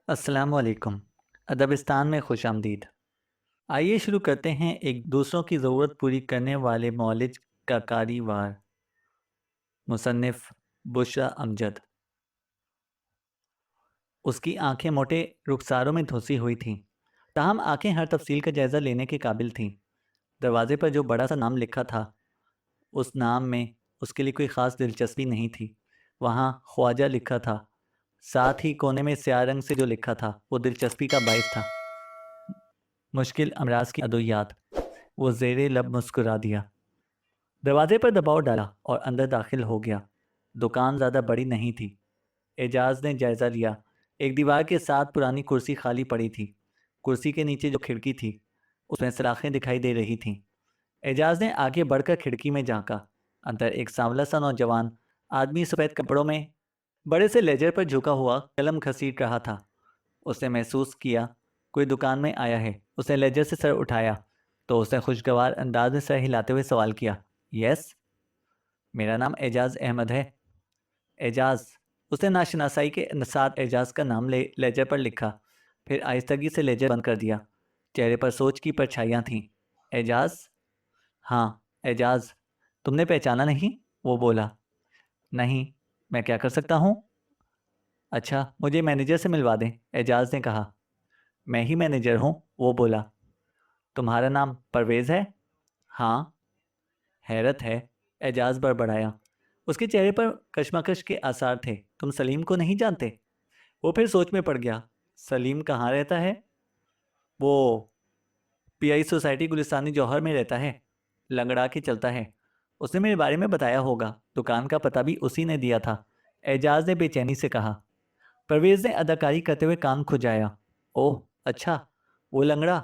अस्सलाम वालेकुम। अदबिस्तान में खुश आमदीद। आइए शुरू करते हैं एक दूसरों की ज़रूरत पूरी करने वाले मौलिज का कारी वार। मुसन्निफ़ बुशरा अमजद। उसकी आंखें मोटे रुखसारों में धुसी हुई थीं, ताहम आंखें हर तफसील का जायज़ा लेने के काबिल थीं। दरवाजे पर जो बड़ा सा नाम लिखा था, उस नाम में उसके लिए कोई ख़ास दिलचस्पी नहीं थी। वहाँ ख्वाजा लिखा था। साथ ही कोने में स्याह रंग से जो लिखा था वो दिलचस्पी का बायस था। मुश्किल अमराज की अदवियात। वो ज़ेरे लब मुस्कुरा दिया। दरवाजे पर दबाव डाला और अंदर दाखिल हो गया। दुकान ज़्यादा बड़ी नहीं थी। एजाज ने जायज़ा लिया। एक दीवार के साथ पुरानी कुर्सी खाली पड़ी थी। कुर्सी के नीचे जो खिड़की थी उसमें सलाखें दिखाई दे रही थीं। एजाज ने आगे बढ़कर खिड़की में झांका। अंदर एक सांवला सा नौजवान आदमी सफ़ेद कपड़ों में बड़े से लेजर पर झुका हुआ कलम घसीट रहा था। उसने महसूस किया कोई दुकान में आया है। उसने लेजर से सर उठाया तो उसने खुशगवार अंदाज में सर हिलाते हुए सवाल किया, यस, मेरा नाम एजाज अहमद है। एजाज। उसने नाशनासाई के साथ एजाज का नाम लेजर पर लिखा, फिर आहिस्तगी से लेजर बंद कर दिया। चेहरे पर सोच की परछाइयाँ थीं। एजाज। हाँ, एजाज। तुमने पहचाना नहीं? वो बोला। नहीं, मैं क्या कर सकता हूँ? अच्छा, मुझे मैनेजर से मिलवा दें, एजाज ने कहा। मैं ही मैनेजर हूँ, वो बोला। तुम्हारा नाम परवेज़ है? हाँ। हैरत है, एजाज बड़बड़ाया। उसके चेहरे पर कशमकश के आसार थे। तुम सलीम को नहीं जानते? वो फिर सोच में पड़ गया। सलीम कहाँ रहता है? वो पीआई सोसाइटी गुलिस्तानी जौहर में रहता है। लंगड़ा के चलता है। उसने मेरे बारे में बताया होगा। दुकान का पता भी उसी ने दिया था, एजाज ने बेचैनी से कहा। परवेज ने अदाकारी करते हुए कान खुजाया। ओह अच्छा, वो लंगड़ा।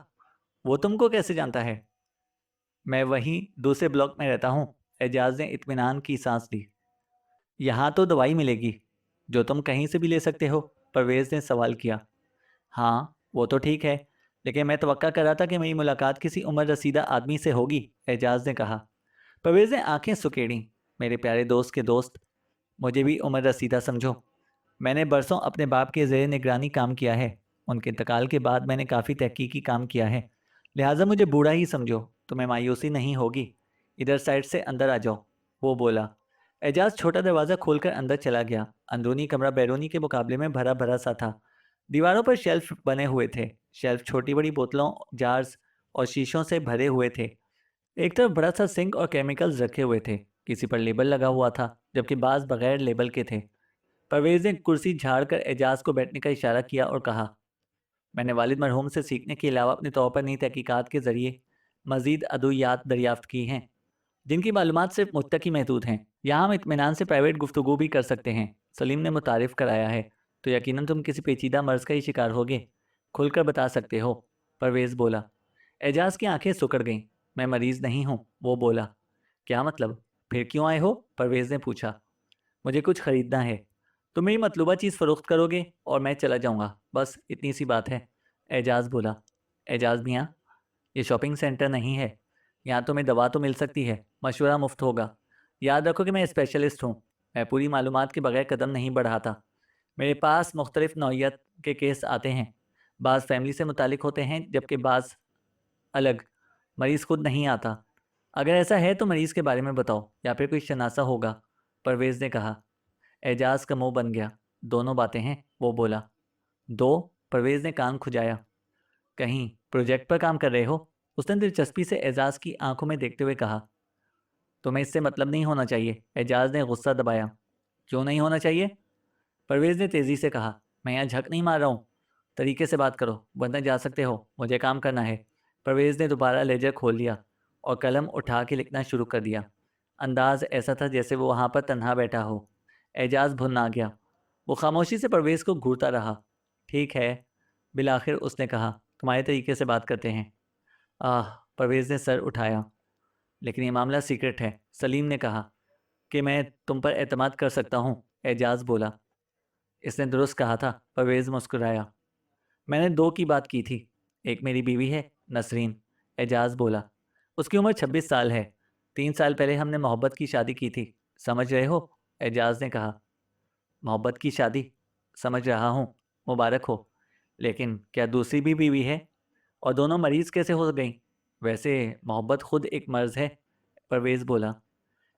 वो तुमको कैसे जानता है? मैं वहीं दूसरे ब्लॉक में रहता हूँ। एजाज ने इत्मीनान की सांस ली। यहाँ तो दवाई मिलेगी जो तुम कहीं से भी ले सकते हो, परवेज ने सवाल किया। हाँ, वो तो ठीक है, लेकिन मैं तवक्का कर रहा था कि मेरी मुलाकात किसी उम्र रसीदा आदमी से होगी, एजाज ने कहा। परवेज ने आंखें सुकेड़ी। मेरे प्यारे दोस्त के दोस्त, मुझे भी उम्र रसीदा समझो। मैंने बरसों अपने बाप के ज़ेर निगरानी काम किया है। उनके इंतकाल के बाद मैंने काफ़ी तहकीकी काम किया है, लिहाजा मुझे बूढ़ा ही समझो। तुम्हें मायूसी नहीं होगी। इधर साइड से अंदर आ जाओ, वो बोला। एजाज छोटा दरवाज़ा खोलकर अंदर चला गया। अंदरूनी कमरा बैरूनी के मुकाबले में भरा भरा सा था। दीवारों पर शेल्फ बने हुए थे। शेल्फ छोटी बड़ी बोतलों, जार्स और शीशों से भरे हुए थे। एक तरफ बड़ा सा सिंक और केमिकल्स रखे हुए थे। किसी पर लेबल लगा हुआ था, जबकि बाज बगैर लेबल के थे। परवेज ने कुर्सी झाड़कर एजाज को बैठने का इशारा किया और कहा, मैंने वालिद मरहूम से सीखने के अलावा अपने तौर पर नई तहकीकात के जरिए मजीद अदवियात दरियाफ्त की हैं, जिनकी मालूमात सिर्फ मुझ तक ही महदूद हैं। यहाँ हम इत्मीनान से प्राइवेट गुफ्तगू भी कर सकते हैं। सलीम ने मुतारिफ कराया है, तो यकीनन तुम किसी पेचीदा मर्ज का ही शिकार होगे। खुलकर बता सकते हो, परवेज बोला। एजाज की आंखें सुकड़ गईं। मैं मरीज नहीं हूँ, वो बोला। क्या मतलब? फिर क्यों आए हो? परवेज ने पूछा। मुझे कुछ खरीदना है। तुम मेरी मतलूबा चीज़ फ़रोख्त करोगे और मैं चला जाऊँगा, बस इतनी सी बात है, एजाज बोला। एजाज मियाँ, ये शॉपिंग सेंटर नहीं है। यहाँ तुम्हें दवा तो मिल सकती है, मशवरा मुफ्त होगा। याद रखो कि मैं स्पेशलिस्ट हूँ। मैं पूरी मालूमात के बगैर कदम नहीं बढ़ाता। मेरे पास मुख्तलिफ नौइयत के केस आते हैं। बाज़ फैमिली से मुतालिक होते हैं, जबकि बाज़ अलग। मरीज़ खुद नहीं आता। अगर ऐसा है तो मरीज़ के बारे में बताओ, या फिर कोई शनासा होगा, परवेज़ ने कहा। एजाज का मुंह बन गया। दोनों बातें हैं, वो बोला। दो? परवेज ने कान खुजाया। कहीं प्रोजेक्ट पर काम कर रहे हो? उसने दिलचस्पी से एजाज की आंखों में देखते हुए कहा। तुम्हें इससे मतलब नहीं होना चाहिए, एजाज ने गुस्सा दबाया। क्यों नहीं होना चाहिए? परवेज ने तेजी से कहा। मैं यहाँ झक नहीं मार रहा हूँ। तरीके से बात करो, वरना जा सकते हो, मुझे काम करना है। परवेज ने दोबारा लेजर खोल लिया और कलम उठा के लिखना शुरू कर दिया। अंदाज ऐसा था जैसे वो वहाँ पर तन्हा बैठा हो। एजाज भुन आ गया। वो खामोशी से परवेज को घूरता रहा। ठीक है, बिलाखिर उसने कहा, तुम्हारे तरीके से बात करते हैं। आह, परवेज ने सर उठाया। लेकिन ये मामला सीक्रेट है, सलीम ने कहा। कि मैं तुम पर एतमाद कर सकता हूँ, एजाज बोला। इसने दुरुस्त कहा था, परवेज मुस्कुराया। मैंने दो की बात की थी। एक मेरी बीवी है, नसरीन, एजाज बोला। उसकी उम्र 26 साल है। 3 साल पहले हमने मोहब्बत की शादी की थी। समझ रहे हो? एजाज ने कहा। मोहब्बत की शादी? समझ रहा हूँ, मुबारक हो। लेकिन क्या दूसरी भी बीवी है? और दोनों मरीज कैसे हो गई? वैसे मोहब्बत खुद एक मर्ज है, परवेज़ बोला।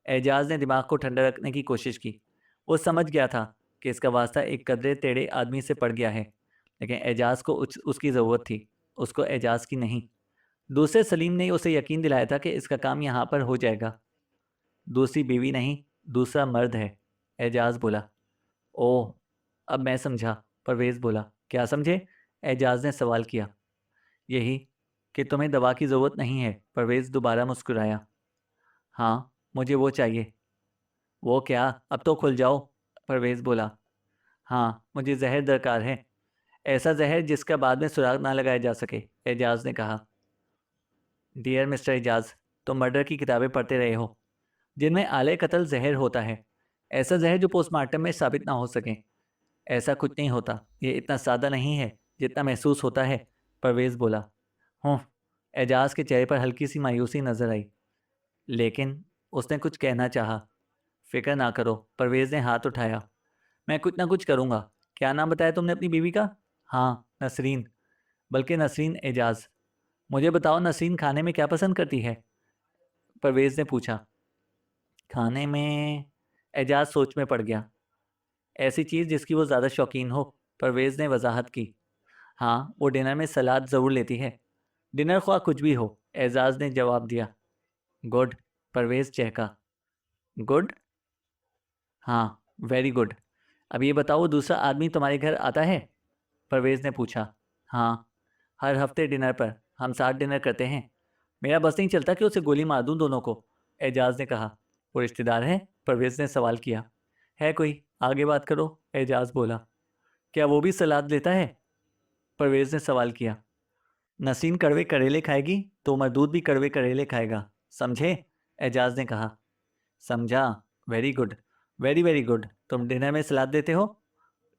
एजाज ने दिमाग को ठंडा रखने की कोशिश की। वो समझ गया था कि इसका वास्ता एक कदरे टेढ़े आदमी से पड़ गया है, लेकिन एजाज को उसकी ज़रूरत थी, उसको एजाज की नहीं। दूसरे सलीम ने उसे यकीन दिलाया था कि इसका काम यहाँ पर हो जाएगा। दूसरी बीवी नहीं, दूसरा मर्द है, एजाज बोला। ओह, अब मैं समझा, परवेज़ बोला। क्या समझे? एजाज ने सवाल किया। यही कि तुम्हें दवा की ज़रूरत नहीं है, परवेज़ दोबारा मुस्कुराया। हाँ, मुझे वो चाहिए। वो क्या? अब तो खुल जाओ, परवेज़ बोला। हाँ, मुझे जहर दरकार है, ऐसा जहर जिसका बाद में सुराग ना लगाया जा सके, एजाज ने कहा। डियर मिस्टर एजाज, तुम मर्डर की किताबें पढ़ते रहे हो जिनमें आले कत्ल जहर होता है, ऐसा जहर जो पोस्टमार्टम में साबित ना हो सके। ऐसा कुछ नहीं होता, ये इतना सादा नहीं है जितना महसूस होता है, परवेज़ बोला। हूँ, एजाज के चेहरे पर हल्की सी मायूसी नजर आई, लेकिन उसने कुछ कहना चाहा। फिक्र ना करो, परवेज़ ने हाथ उठाया। मैं कुछ ना कुछ करूँगा। क्या नाम बताया तुमने अपनी बीवी का? हाँ, नसरीन। बल्कि नसरीन एजाज। मुझे बताओ, नसरीन खाने में क्या पसंद करती है? परवेज़ ने पूछा। खाने में? एजाज सोच में पड़ गया। ऐसी चीज़ जिसकी वो ज़्यादा शौकीन हो, परवेज़ ने वजाहत की। हाँ, वो डिनर में सलाद ज़रूर लेती है। डिनर ख्वाह कुछ भी हो, एजाज ने जवाब दिया। गुड, परवेज़ चहका। गुड? हाँ, वेरी गुड। अब ये बताओ, वो दूसरा आदमी तुम्हारे घर आता है? परवेज़ ने पूछा। हाँ, हर हफ्ते डिनर पर। हम साथ डिनर करते हैं। मेरा बस नहीं चलता कि उसे गोली मार दूं दोनों को, एजाज ने कहा। वो रिश्तेदार है? परवेज़ ने सवाल किया। है कोई? आगे बात करो, एजाज बोला। क्या वो भी सलाद लेता है? परवेज़ ने सवाल किया। नसीन कड़वे करेले खाएगी तो मरदूद भी कड़वे करेले खाएगा, समझे? एजाज ने कहा। समझा। Very good, very very good. तुम डिनर में सलाद देते हो?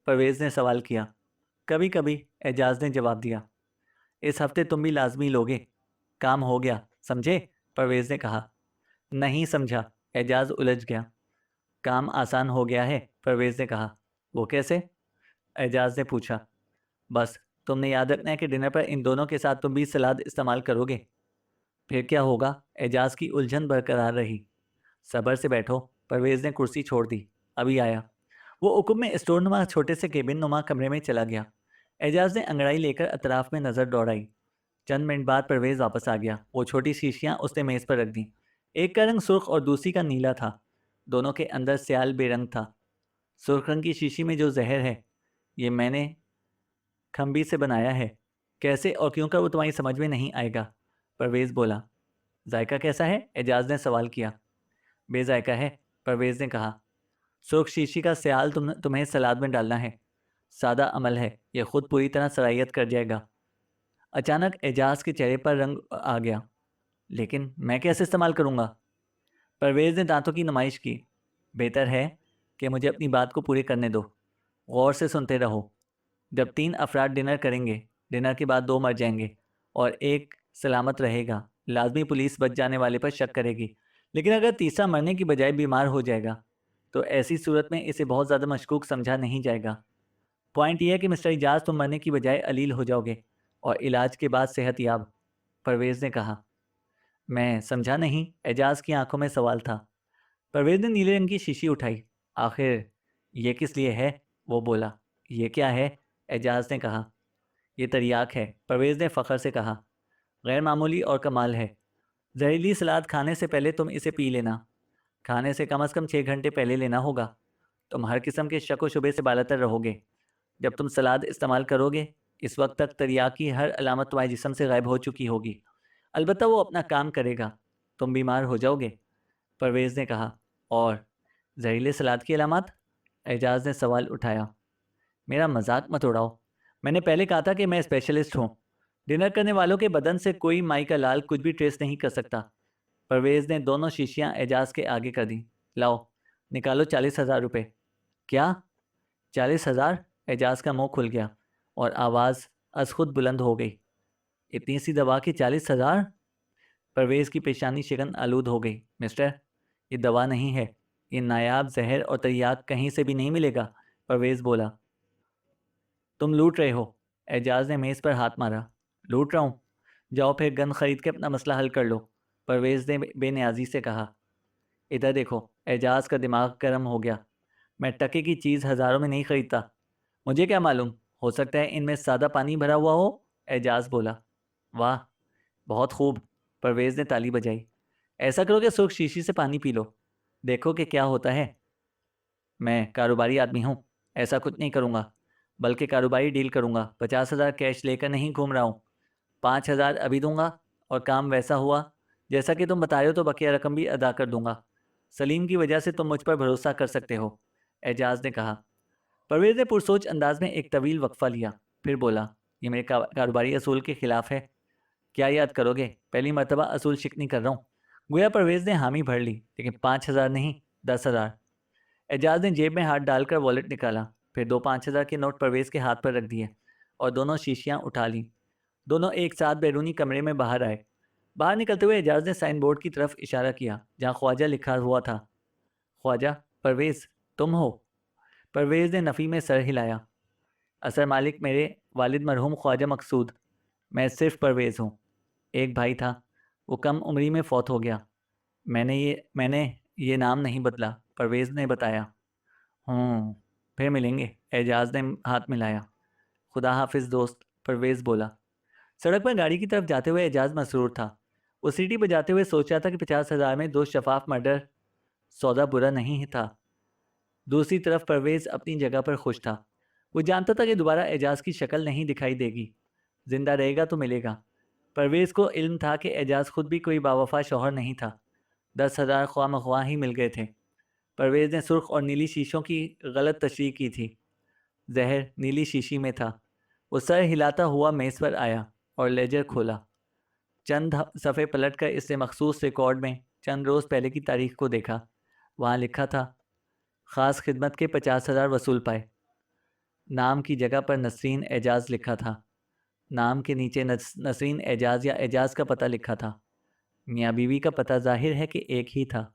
परवेज़ ने सवाल किया। कभी कभी, एजाज ने जवाब दिया। इस हफ्ते तुम भी लाजमी लोगे। काम हो गया, समझे? परवेज़ ने कहा। नहीं समझा, एजाज उलझ गया। काम आसान हो गया है, परवेज़ ने कहा। वो कैसे? एजाज ने पूछा। बस, तुमने याद रखना है कि डिनर पर इन दोनों के साथ तुम भी सलाद इस्तेमाल करोगे। फिर क्या होगा? एजाज की उलझन बरकरार रही। सब्र से बैठो, परवेज़ ने कुर्सी छोड़ दी। अभी आया। वो उकुम में स्टोर नुमा छोटे से केबिन नुमा कमरे में चला गया। एजाज ने अंगड़ाई लेकर अतराफ में नज़र दौड़ाई। चंद मिनट बाद परवेज़ वापस आ गया। वो छोटी शीशियाँ उसने मेज़ पर रख दी। एक का रंग सुर्ख और दूसरी का नीला था। दोनों के अंदर स्याल बेरंग था। सुर्ख रंग की शीशी में जो जहर है, ये मैंने खंबी से बनाया है। कैसे और क्यों कर वो तुम्हारी समझ में नहीं आएगा, परवेज़ बोला। जायका कैसा है? एजाज ने सवाल किया। बेजायका है, परवेज़ ने कहा। सुर्ख शीशी का स्याल तुम्हें सलाद में डालना है। सादा अमल है, यह खुद पूरी तरह सराहियत कर जाएगा। अचानक एजाज के चेहरे पर रंग आ गया। लेकिन मैं कैसे इस्तेमाल करूँगा? परवेज़ ने दांतों की नुमाइश की। बेहतर है कि मुझे अपनी बात को पूरी करने दो। गौर से सुनते रहो। जब 3 अफराद डिनर करेंगे, डिनर के बाद 2 मर जाएंगे और एक सलामत रहेगा। लाजमी पुलिस बच जाने वाले पर शक करेगी, लेकिन अगर तीसरा मरने की बजाय बीमार हो जाएगा तो ऐसी सूरत में इसे बहुत ज़्यादा मशकूक समझा नहीं जाएगा। पॉइंट यह है कि मिस्टर इजाज, तुम मरने की बजाय अलील हो जाओगे और इलाज के बाद सेहतयाब, परवेज़ ने कहा। मैं समझा नहीं, एजाज की आंखों में सवाल था। परवेज़ ने नीले रंग की शीशी उठाई। आखिर ये किस लिए है? वो बोला। ये क्या है? एजाज ने कहा। ये तरियाक है, परवेज़ ने फ़ख्र से कहा। गैर मामूली और कमाल है। जहरीली सलाद खाने से पहले तुम इसे पी लेना। खाने से कम से कम 6 घंटे पहले लेना होगा। तुम हर किस्म के शक व शुबे से बालातर रहोगे। जब तुम सलाद इस्तेमाल करोगे, इस वक्त तक तरियाक की हर अलामत तुम्हारे जिस्म से गायब हो चुकी होगी। अलबत्ता वो अपना काम करेगा। तुम बीमार हो जाओगे, परवेज़ ने कहा। और जहरीले सलाद की अलामत? एजाज ने सवाल उठाया। मेरा मजाक मत उड़ाओ। मैंने पहले कहा था कि मैं स्पेशलिस्ट हूँ। डिनर करने वालों के बदन से कोई माई का लाल कुछ भी ट्रेस नहीं कर सकता। परवेज़ ने दोनों शीशियाँ एजाज के आगे कर दी। लाओ, निकालो 40,000 रुपये। क्या? 40,000? एजाज का मुंह खुल गया और आवाज़ अज खुद बुलंद हो गई। इतनी सी दवा की 40,000? परवेज़ की पेशानी शिकन आलूद हो गई। मिस्टर, ये दवा नहीं है। ये नायाब जहर और तरियाक कहीं से भी नहीं मिलेगा, परवेज़ बोला। तुम लूट रहे हो। एजाज ने मेज़ पर हाथ मारा। लूट रहा हूँ? जाओ फिर गन खरीद के अपना मसला हल कर लो, परवेज़ ने बेनियाजी से कहा। इधर देखो, एजाज का दिमाग गर्म हो गया। मैं टके की चीज़ हज़ारों में नहीं खरीदता। मुझे क्या मालूम, हो सकता है इनमें सादा पानी भरा हुआ हो, एजाज बोला। वाह, बहुत खूब, परवेज़ ने ताली बजाई। ऐसा करो कि सुर्ख शीशी से पानी पी लो, देखो कि क्या होता है। मैं कारोबारी आदमी हूँ, ऐसा कुछ नहीं करूँगा, बल्कि कारोबारी डील करूँगा। 50,000 कैश लेकर नहीं घूम रहा हूँ। 5,000 अभी दूंगा, और काम वैसा हुआ जैसा कि तुम बता रहे हो तो बकिया रकम भी अदा कर दूंगा। सलीम की वजह से तुम मुझ पर भरोसा कर सकते हो, एजाज ने कहा। परवेज ने पुरसोच अंदाज में एक तवील वक्फा लिया, फिर बोला, ये मेरे कारोबारी असूल के खिलाफ है। क्या याद करोगे, पहली मरतबा असूल शिकनी कर रहा हूँ। गोया परवेज ने हामी भर ली, लेकिन 5,000 नहीं, 10,000। एजाज ने जेब में हाथ डालकर वॉलेट निकाला, फिर 2 5,000 के नोट परवेज के हाथ पर रख दिए और दोनों शीशियाँ उठा लीं। दोनों एक साथ बैरूनी कमरे में बाहर आए। बाहर निकलते हुए एजाज ने साइन बोर्ड की तरफ इशारा किया जहाँ ख्वाजा लिखा हुआ था। ख्वाजा, परवेज, तुम हो? परवेज ने नफ़ी में सर हिलाया। असल मालिक मेरे वालिद मरहूम ख्वाजा मकसूद, मैं सिर्फ परवेज़ हूँ। एक भाई था, वो कम उम्री में फौत हो गया। मैंने ये नाम नहीं बदला, परवेज़ ने बताया। फिर मिलेंगे, एजाज ने हाथ मिलाया। खुदा हाफिज दोस्त, परवेज़ बोला। सड़क पर गाड़ी की तरफ जाते हुए एजाज मसरूर था। वो सीटी बजाते हुए सोच रहा था कि 50,000 में 2 शफाफ मर्डर सौदा बुरा नहीं ही था। दूसरी तरफ परवेज़ अपनी जगह पर खुश था। वो जानता था कि दोबारा एजाज की शक्ल नहीं दिखाई देगी। जिंदा रहेगा तो मिलेगा। परवेज़ को इल्म था कि एजाज खुद भी कोई बावफा शौहर नहीं था। 10,000 ख्वामख्वाह ही मिल गए थे। परवेज़ ने सुर्ख और नीली शीशों की गलत तशरीह की थी। जहर नीली शीशी में था। वो सर हिलाता हुआ मेज़ पर आया और लेजर खोला। चंद सफ़े पलट कर इससे मखसूस रिकॉर्ड में चंद रोज़ पहले की तारीख को देखा। वहाँ लिखा था, ख़ास खिदमत के 50,000 वसूल पाए। नाम की जगह पर नसरीन एजाज लिखा था। नाम के नीचे नसरीन एजाज या एजाज का पता लिखा था। मियाँ बीवी का पता जाहिर है कि एक ही था।